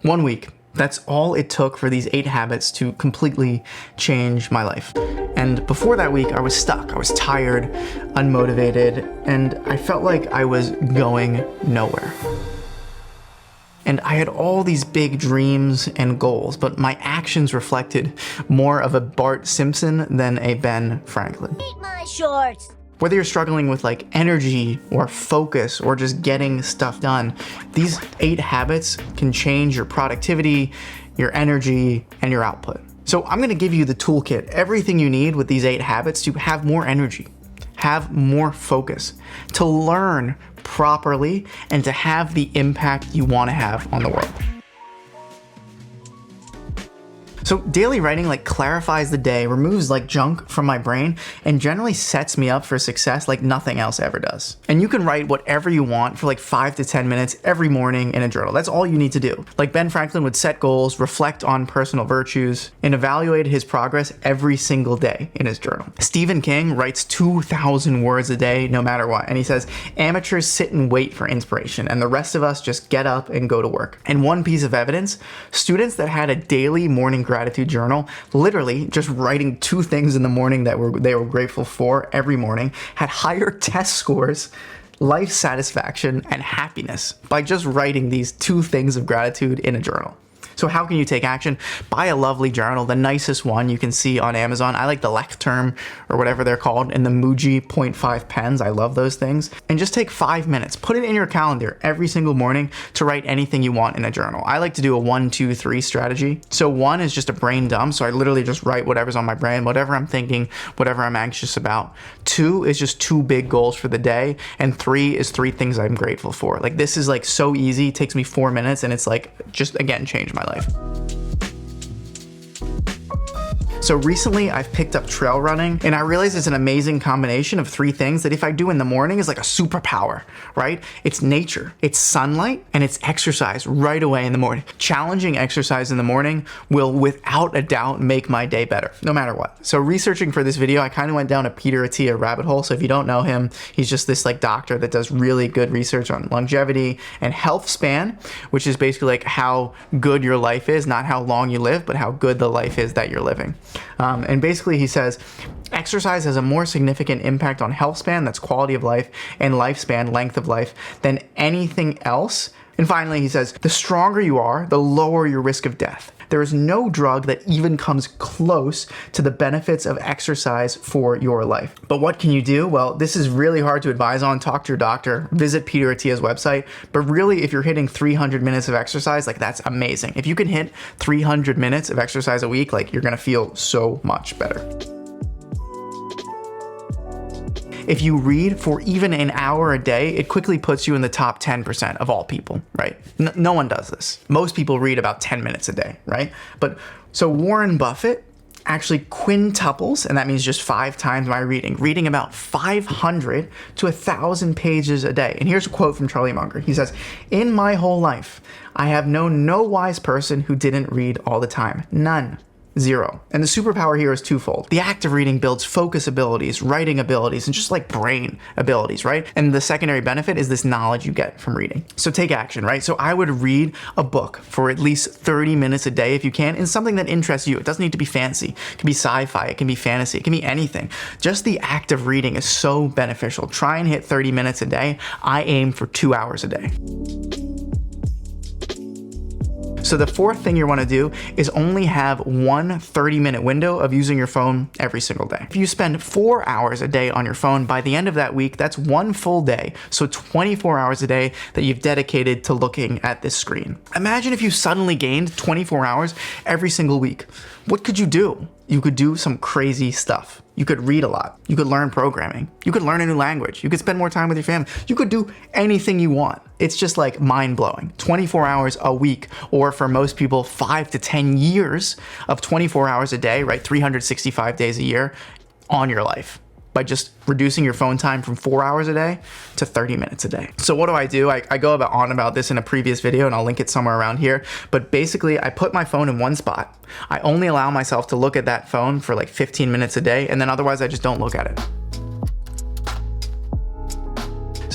1 week. That's all it took for these 8 habits to completely change my life. And before that week, I was stuck. I was tired, unmotivated, and I felt like I was going nowhere. And I had all these big dreams and goals, but my actions reflected more of a Bart Simpson than a Ben Franklin. Eat my shorts. Whether you're struggling with like energy or focus or just getting stuff done, these 8 habits can change your productivity, your energy, and your output. So I'm gonna give you the toolkit, everything you need with these 8 habits to have more energy, have more focus, to learn properly, and to have the impact you wanna have on the world. So daily writing like clarifies the day, removes like junk from my brain, and generally sets me up for success like nothing else ever does. And you can write whatever you want for like 5 to 10 minutes every morning in a journal. That's all you need to do. Like Ben Franklin would set goals, reflect on personal virtues, and evaluate his progress every single day in his journal. Stephen King writes 2,000 words a day no matter what. And he says, amateurs sit and wait for inspiration, and the rest of us just get up and go to work. And one piece of evidence, students that had a daily morning gratitude journal, literally just writing 2 things in the morning that they were grateful for every morning, had higher test scores, life satisfaction, and happiness by just writing these 2 things of gratitude in a journal. So how can you take action? Buy a lovely journal, the nicest one you can see on Amazon. I like the Lecterm or whatever they're called, and the Muji 0.5 pens. I love those things. And just take 5 minutes. Put it in your calendar every single morning to write anything you want in a journal. I like to do a 1, 2, 3 strategy. So 1 is just a brain dump. So I literally just write whatever's on my brain, whatever I'm thinking, whatever I'm anxious about. 2 is just 2 big goals for the day. And 3 is 3 things I'm grateful for. Like this is like so easy. It takes me 4 minutes and it's like just again changed my life. So recently I've picked up trail running, and I realized it's an amazing combination of 3 things that if I do in the morning is like a superpower, right? It's nature, it's sunlight, and it's exercise right away in the morning. Challenging exercise in the morning will without a doubt make my day better, no matter what. So researching for this video, I kind of went down a Peter Attia rabbit hole. So if you don't know him, he's just this like doctor that does really good research on longevity and health span, which is basically like how good your life is, not how long you live, but how good the life is that you're living. And basically he says, exercise has a more significant impact on health span, that's quality of life, and lifespan, length of life, than anything else. And finally, he says, the stronger you are, the lower your risk of death. There is no drug that even comes close to the benefits of exercise for your life. But what can you do? Well, this is really hard to advise on. Talk to your doctor, visit Peter Attia's website. But really, if you're hitting 300 minutes of exercise, like that's amazing. If you can hit 300 minutes of exercise a week, like you're gonna feel so much better. If you read for even an hour a day, it quickly puts you in the top 10% of all people, right? No one does this. Most people read about 10 minutes a day, right? But so Warren Buffett actually quintuples, and that means just 5 times my reading about 500 to 1,000 pages a day. And here's a quote from Charlie Munger. He says, in my whole life, I have known no wise person who didn't read all the time. None. 0. And the superpower here is twofold. The act of reading builds focus abilities, writing abilities, and just like brain abilities, right? And the secondary benefit is this knowledge you get from reading. So take action, right? So I would read a book for at least 30 minutes a day if you can, in something that interests you. It doesn't need to be fancy. It can be sci-fi, it can be fantasy, it can be anything. Just the act of reading is so beneficial. Try and hit 30 minutes a day. I aim for 2 hours a day. So the 4th thing you want to do is only have one 30-minute window of using your phone every single day. If you spend 4 hours a day on your phone, by the end of that week, that's 1 full day. So 24 hours a day that you've dedicated to looking at this screen. Imagine if you suddenly gained 24 hours every single week. What could you do? You could do some crazy stuff. You could read a lot. You could learn programming. You could learn a new language. You could spend more time with your family. You could do anything you want. It's just like mind-blowing. 24 hours a week, or for most people, 5 to 10 years of 24 hours a day, right? 365 days a year on your life, by just reducing your phone time from 4 hours a day to 30 minutes a day. So what do? I go on about this in a previous video, and I'll link it somewhere around here. But basically, I put my phone in one spot. I only allow myself to look at that phone for like 15 minutes a day, and then otherwise I just don't look at it.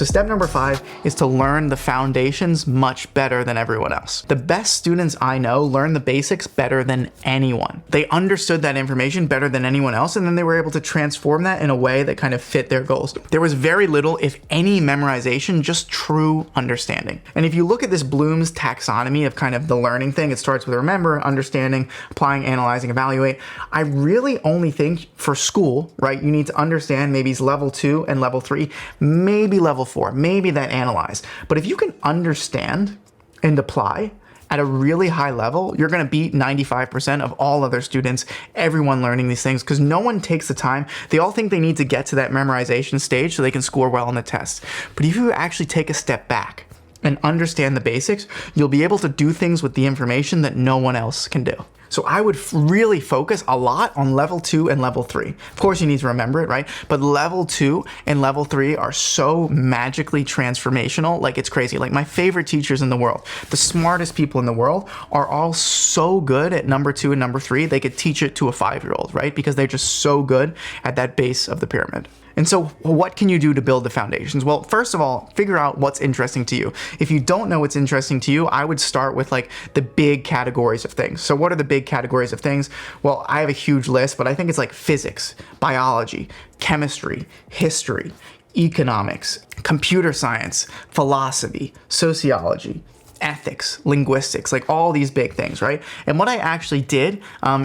So step number 5 is to learn the foundations much better than everyone else. The best students I know learn the basics better than anyone. They understood that information better than anyone else, and then they were able to transform that in a way that kind of fit their goals. There was very little, if any, memorization, just true understanding. And if you look at this Bloom's taxonomy of kind of the learning thing, it starts with remember, understanding, applying, analyzing, evaluate. I really only think for school, right, you need to understand maybe it's level 2 and level 3, maybe level 4, maybe that analyze. But if you can understand and apply at a really high level, you're gonna beat 95% of all other students, everyone learning these things, because no one takes the time. They all think they need to get to that memorization stage so they can score well on the test. But if you actually take a step back and understand the basics, you'll be able to do things with the information that no one else can do. So I would really focus a lot on level 2 and level 3. Of course, you need to remember it, right? But level 2 and level 3 are so magically transformational, like it's crazy. Like my favorite teachers in the world, the smartest people in the world, are all so good at number 2 and number 3, they could teach it to a 5-year-old, right? Because they're just so good at that base of the pyramid. And so what can you do to build the foundations? Well, first of all, figure out what's interesting to you. If you don't know what's interesting to you, I would start with like the big categories of things. So what are the big categories of things? Well, I have a huge list, but I think it's like physics, biology, chemistry, history, economics, computer science, philosophy, sociology, ethics, linguistics, like all these big things, right? And what I actually did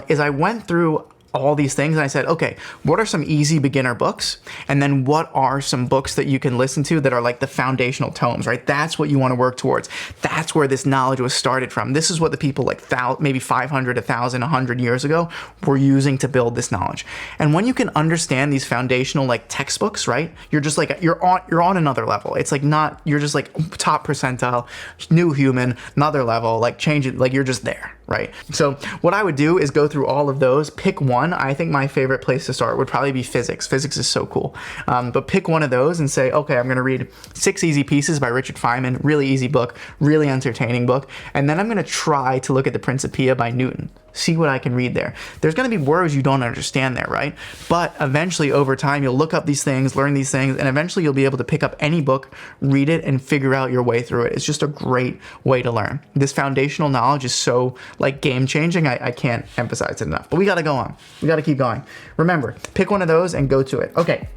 is I went through all these things and I said, okay, what are some easy beginner books? And then what are some books that you can listen to that are like the foundational tomes, right? That's what you want to work towards. That's where this knowledge was started from. This is what the people like maybe 500, 1,000, 100 years ago were using to build this knowledge. And when you can understand these foundational like textbooks, right? You're just like, you're on another level. It's like not, you're just like top percentile, new human, another level, like change it, like you're just there, right? So what I would do is go through all of those, pick one. I think my favorite place to start would probably be physics. Physics is so cool. But pick one of those and say, okay, I'm going to read 6 Easy Pieces by Richard Feynman. Really easy book, really entertaining book. And then I'm going to try to look at the Principia by Newton. See what I can read there. There's going to be words you don't understand there, right? But eventually over time, you'll look up these things, learn these things, and eventually you'll be able to pick up any book, read it, and figure out your way through it. It's just a great way to learn. This foundational knowledge is so like game changing. I can't emphasize it enough, but we got to go on. We got to keep going. Remember, pick one of those and go to it. Okay.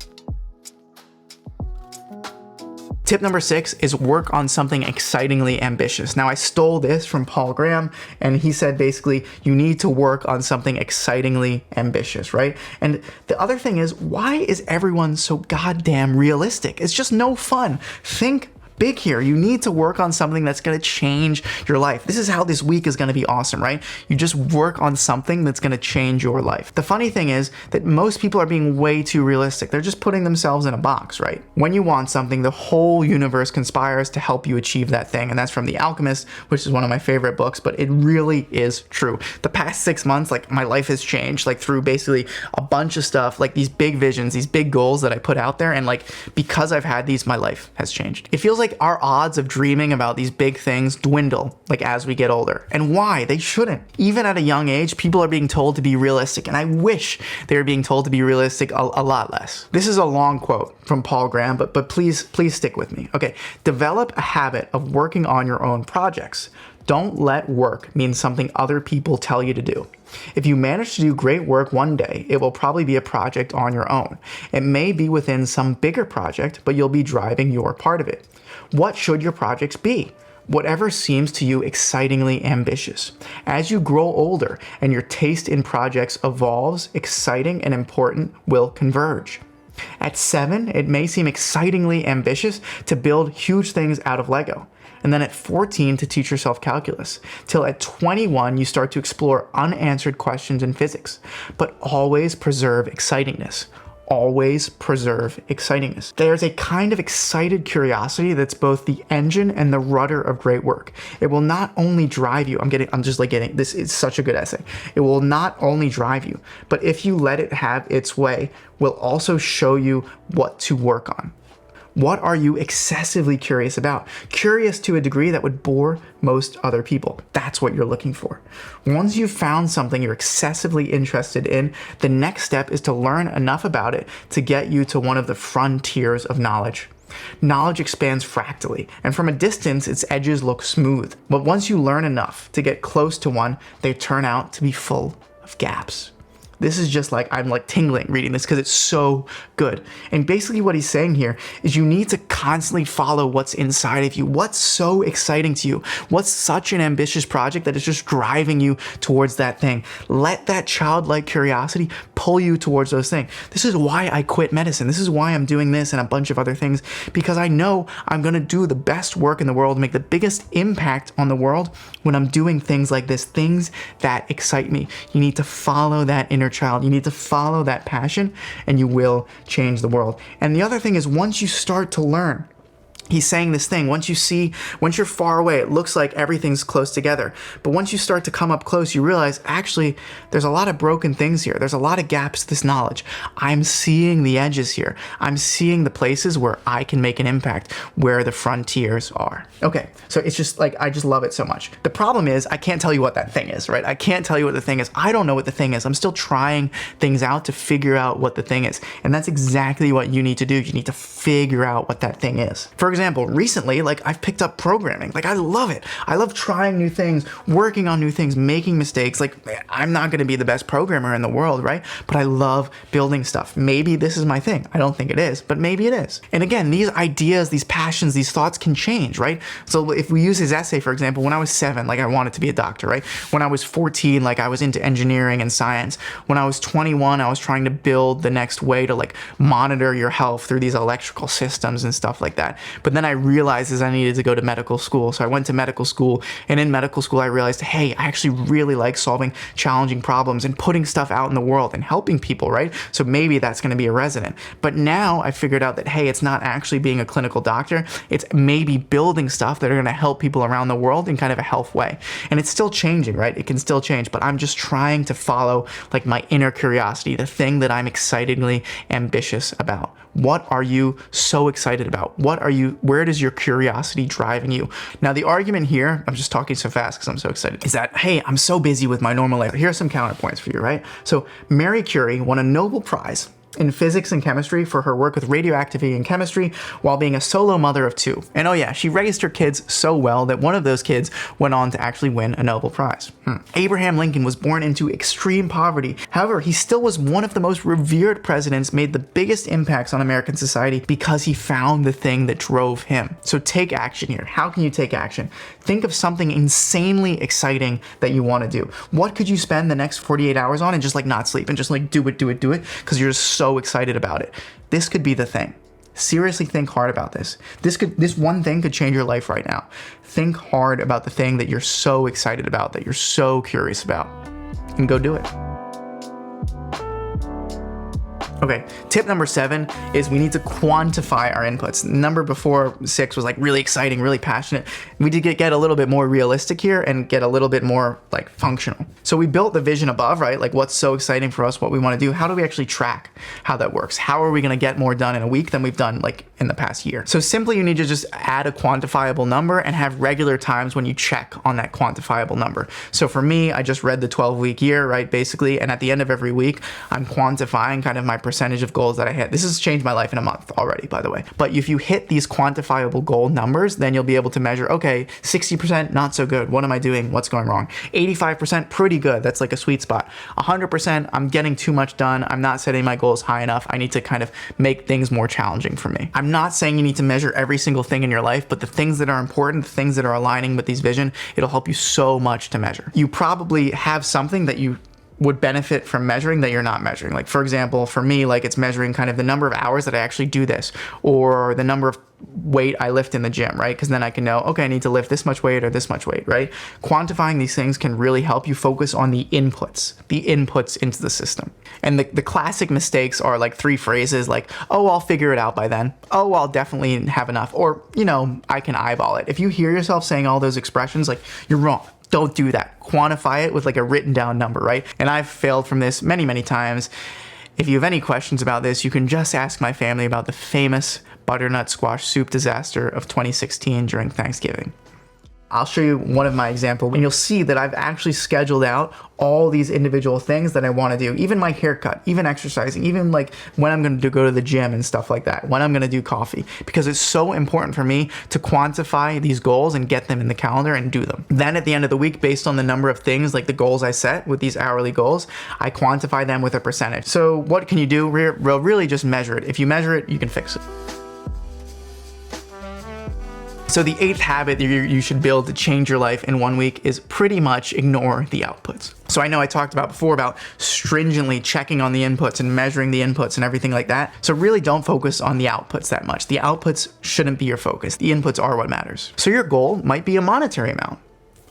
Tip number 6 is work on something excitingly ambitious. Now I stole this from Paul Graham, and he said basically you need to work on something excitingly ambitious, right? And the other thing is, why is everyone so goddamn realistic? It's just no fun. Think big here. You need to work on something that's going to change your life. This is how this week is going to be awesome, right? You just work on something that's going to change your life. The funny thing is that most people are being way too realistic. They're just putting themselves in a box, right? When you want something, the whole universe conspires to help you achieve that thing. And that's from The Alchemist, which is one of my favorite books, but it really is true. The past 6 months, like my life has changed, like through basically a bunch of stuff, like these big visions, these big goals that I put out there. And like, because I've had these, my life has changed. It feels like our odds of dreaming about these big things dwindle like as we get older. And why? They shouldn't. Even at a young age, people are being told to be realistic, and I wish they were being told to be realistic a lot less. This is a long quote from Paul Graham, but please stick with me. Okay, develop a habit of working on your own projects. Don't let work mean something other people tell you to do. If you manage to do great work one day, it will probably be a project on your own. It may be within some bigger project, but you'll be driving your part of it. What should your projects be? Whatever seems to you excitingly ambitious. As you grow older and your taste in projects evolves, exciting and important will converge. At 7, it may seem excitingly ambitious to build huge things out of Lego. And then at 14 to teach yourself calculus. Till at 21, you start to explore unanswered questions in physics. But always preserve excitingness. Always preserve excitingness. There's a kind of excited curiosity that's both the engine and the rudder of great work. It will not only drive you, this is such a good essay. It will not only drive you, but if you let it have its way, will also show you what to work on. What are you excessively curious about? Curious to a degree that would bore most other people. That's what you're looking for. Once you've found something you're excessively interested in, the next step is to learn enough about it to get you to one of the frontiers of knowledge. Knowledge expands fractally, and from a distance, its edges look smooth. But once you learn enough to get close to one, they turn out to be full of gaps. This is just like, I'm like tingling reading this because it's so good. And basically what he's saying here is you need to constantly follow what's inside of you. What's so exciting to you? What's such an ambitious project that is just driving you towards that thing? Let that childlike curiosity pull you towards those things. This is why I quit medicine. This is why I'm doing this and a bunch of other things, because I know I'm going to do the best work in the world, make the biggest impact on the world when I'm doing things like this, things that excite me. You need to follow that inner child. You need to follow that passion, and you will change the world. And the other thing is, once you start to learn, he's saying this thing, once you're far away, it looks like everything's close together. But once you start to come up close, you realize, actually, there's a lot of broken things here. There's a lot of gaps to this knowledge. I'm seeing the edges here. I'm seeing the places where I can make an impact, where the frontiers are. Okay, so it's just like, I just love it so much. The problem is, I can't tell you what that thing is, right? I can't tell you what the thing is. I don't know what the thing is. I'm still trying things out to figure out what the thing is. And that's exactly what you need to do. You need to figure out what that thing is. For example, recently, like, I've picked up programming. Like, I love it. I love trying new things, working on new things, making mistakes. Like, I'm not going to be the best programmer in the world, right? But I love building stuff. Maybe this is my thing. I don't think it is, but maybe it is. And again, these ideas, these passions, these thoughts can change, right? So if we use his essay, for example, when I was 7, like, I wanted to be a doctor, right? When I was 14, like, I was into engineering and science. When I was 21, I was trying to build the next way to, like, monitor your health through these electrical systems and stuff like that. But then I realized I needed to go to medical school. So I went to medical school, and in medical school, I realized, hey, I actually really like solving challenging problems and putting stuff out in the world and helping people, right? So maybe that's going to be a resident. But now I figured out that, hey, it's not actually being a clinical doctor. It's maybe building stuff that are going to help people around the world in kind of a health way. And it's still changing, right? It can still change, but I'm just trying to follow, like, my inner curiosity, the thing that I'm excitedly ambitious about. What are you so excited about? Where does your curiosity driving you? Now, the argument here, I'm just talking so fast because I'm so excited, is that, hey, I'm so busy with my normal life. Here are some counterpoints for you, right? So Marie Curie won a Nobel Prize in physics and chemistry for her work with radioactivity and chemistry while being a solo mother of 2. And oh yeah, she raised her kids so well that one of those kids went on to actually win a Nobel Prize. Abraham Lincoln was born into extreme poverty. However, he still was one of the most revered presidents, made the biggest impacts on American society because he found the thing that drove him. So take action here. How can you take action? Think of something insanely exciting that you want to do. What could you spend the next 48 hours on and just, like, not sleep and just, like, do it because you're just so excited about it? This could be the thing. Seriously, think hard about this. This one thing could change your life right now. Think hard about the thing that you're so excited about, that you're so curious about, and go do it. Okay, tip number 7 is we need to quantify our inputs. The number before 6 was like really exciting, really passionate. We did get a little bit more realistic here and get a little bit more like functional. So we built the vision above, right? Like what's so exciting for us, what we want to do. How do we actually track how that works? How are we going to get more done in a week than we've done like in the past year? So simply you need to just add a quantifiable number and have regular times when you check on that quantifiable number. So for me, I just read the 12-week year, right? Basically, and at the end of every week, I'm quantifying kind of my percentage of goals that I hit. This has changed my life in a month already, by the way. But if you hit these quantifiable goal numbers, then you'll be able to measure, okay, 60% not so good. What am I doing? What's going wrong? 85% pretty good. That's like a sweet spot. 100% I'm getting too much done. I'm not setting my goals high enough. I need to kind of make things more challenging for me. I'm not saying you need to measure every single thing in your life, but the things that are important, the things that are aligning with these vision, it'll help you so much to measure. You probably have something that you would benefit from measuring that you're not measuring. Like for example, for me, like it's measuring kind of the number of hours that I actually do this, or the number of weight I lift in the gym, right? Because then I can know, okay, I need to lift this much weight or this much weight, right? Quantifying these things can really help you focus on the inputs into the system. And the classic mistakes are like 3 phrases like, oh, I'll figure it out by then. Oh, I'll definitely have enough. Or, you know, I can eyeball it. If you hear yourself saying all those expressions, like you're wrong. Don't do that. Quantify it with like a written down number, right? And I've failed from this many, many times. If you have any questions about this, you can just ask my family about the famous butternut squash soup disaster of 2016 during Thanksgiving. I'll show you one of my examples, and you'll see that I've actually scheduled out all these individual things that I want to do, even my haircut, even exercising, even like when I'm going to go to the gym and stuff like that, when I'm going to do coffee, because it's so important for me to quantify these goals and get them in the calendar and do them. Then at the end of the week, based on the number of things, like the goals I set with these hourly goals, I quantify them with a percentage. So what can you do? Well, really just measure it. If you measure it, you can fix it. So the 8th habit that you should build to change your life in 1 week is pretty much ignore the outputs. So I know I talked about before about stringently checking on the inputs and measuring the inputs and everything like that. So really don't focus on the outputs that much. The outputs shouldn't be your focus. The inputs are what matters. So your goal might be a monetary amount,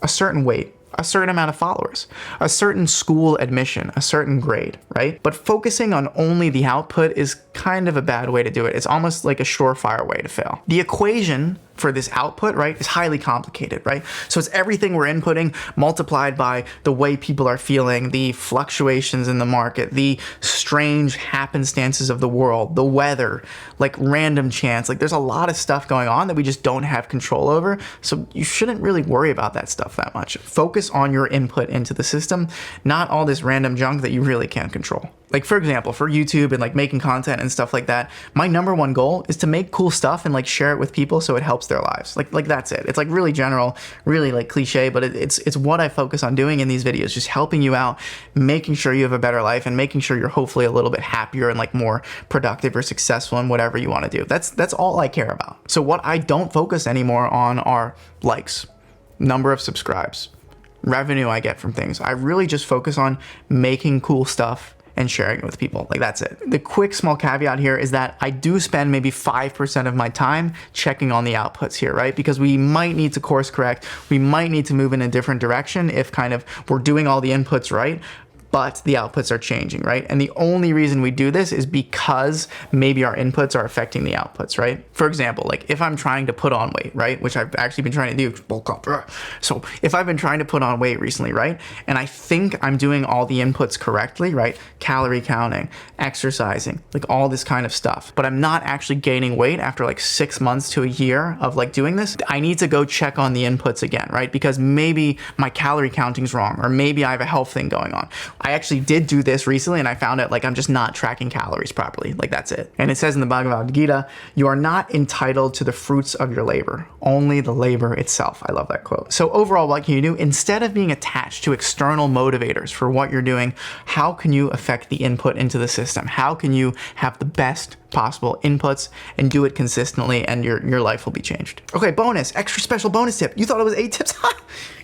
a certain weight, a certain amount of followers, a certain school admission, a certain grade, right? But focusing on only the output is kind of a bad way to do it. It's almost like a surefire way to fail. The equation for this output, right, is highly complicated, right? So it's everything we're inputting multiplied by the way people are feeling, the fluctuations in the market, the strange happenstances of the world, the weather, like random chance. Like there's a lot of stuff going on that we just don't have control over. So you shouldn't really worry about that stuff that much. Focus on your input into the system, not all this random junk that you really can't control. Like for example, for YouTube and like making content and stuff like that, my #1 goal is to make cool stuff and like share it with people so it helps their lives. Like that's it. It's like really general, really like cliche, but it's what I focus on doing in these videos, just helping you out, making sure you have a better life and making sure you're hopefully a little bit happier and like more productive or successful in whatever you want to do. That's all I care about. So what I don't focus anymore on are likes, number of subscribes, revenue I get from things. I really just focus on making cool stuff and sharing it with people. Like that's it. The quick small caveat here is that I do spend maybe 5% of my time checking on the outputs here, right? Because we might need to course correct. We might need to move in a different direction if kind of we're doing all the inputs right, but the outputs are changing, right? And the only reason we do this is because maybe our inputs are affecting the outputs, right? For example, like if I'm trying to put on weight, right? Which I've actually been trying to do, bulk up. So if I've been trying to put on weight recently, right? And I think I'm doing all the inputs correctly, right? Calorie counting, exercising, like all this kind of stuff, but I'm not actually gaining weight after like 6 months to a year of like doing this, I need to go check on the inputs again, right? Because maybe my calorie counting's wrong, or maybe I have a health thing going on. I actually did do this recently and I found out like I'm just not tracking calories properly. Like that's it. And it says in the Bhagavad Gita, you are not entitled to the fruits of your labor, only the labor itself. I love that quote. So overall, what can you do? Instead of being attached to external motivators for what you're doing, how can you affect the input into the system? How can you have the best possible inputs and do it consistently, and your life will be changed. Okay, bonus, extra special bonus tip. You thought it was 8 tips?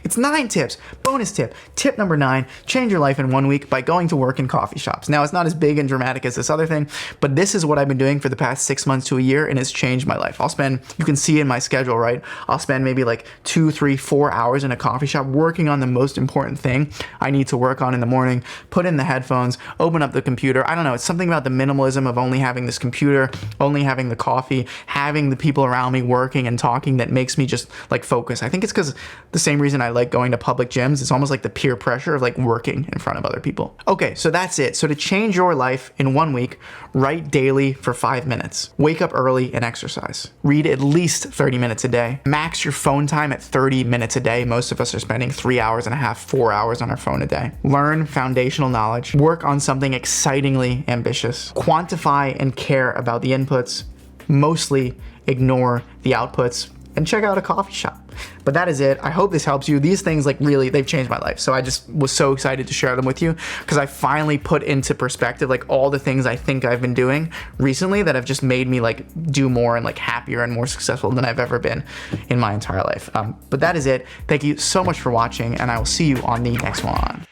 It's 9 tips. Bonus tip. Tip number 9, change your life in 1 week by going to work in coffee shops. Now, it's not as big and dramatic as this other thing, but this is what I've been doing for the past 6 months to a year, and it's changed my life. I'll spend, you can see in my schedule, right? I'll spend maybe like 2, 3, 4 hours in a coffee shop working on the most important thing I need to work on in the morning, put in the headphones, open up the computer. I don't know, it's something about the minimalism of only having this computer, only having the coffee, having the people around me working and talking that makes me just like focus. I think it's because the same reason I like going to public gyms. It's almost like the peer pressure of like working in front of other people. Okay, so that's it. So to change your life in 1 week, write daily for 5 minutes. Wake up early and exercise. Read at least 30 minutes a day. Max your phone time at 30 minutes a day. Most of us are spending 3 hours and a half, 4 hours on our phone a day. Learn foundational knowledge. Work on something excitingly ambitious. Quantify and care about the inputs. Mostly ignore the outputs and check out a coffee shop. But that is it. I hope this helps you. These things like really, they've changed my life. So I just was so excited to share them with you because I finally put into perspective like all the things I think I've been doing recently that have just made me like do more and like happier and more successful than I've ever been in my entire life. But that is it. Thank you so much for watching, and I will see you on the next one.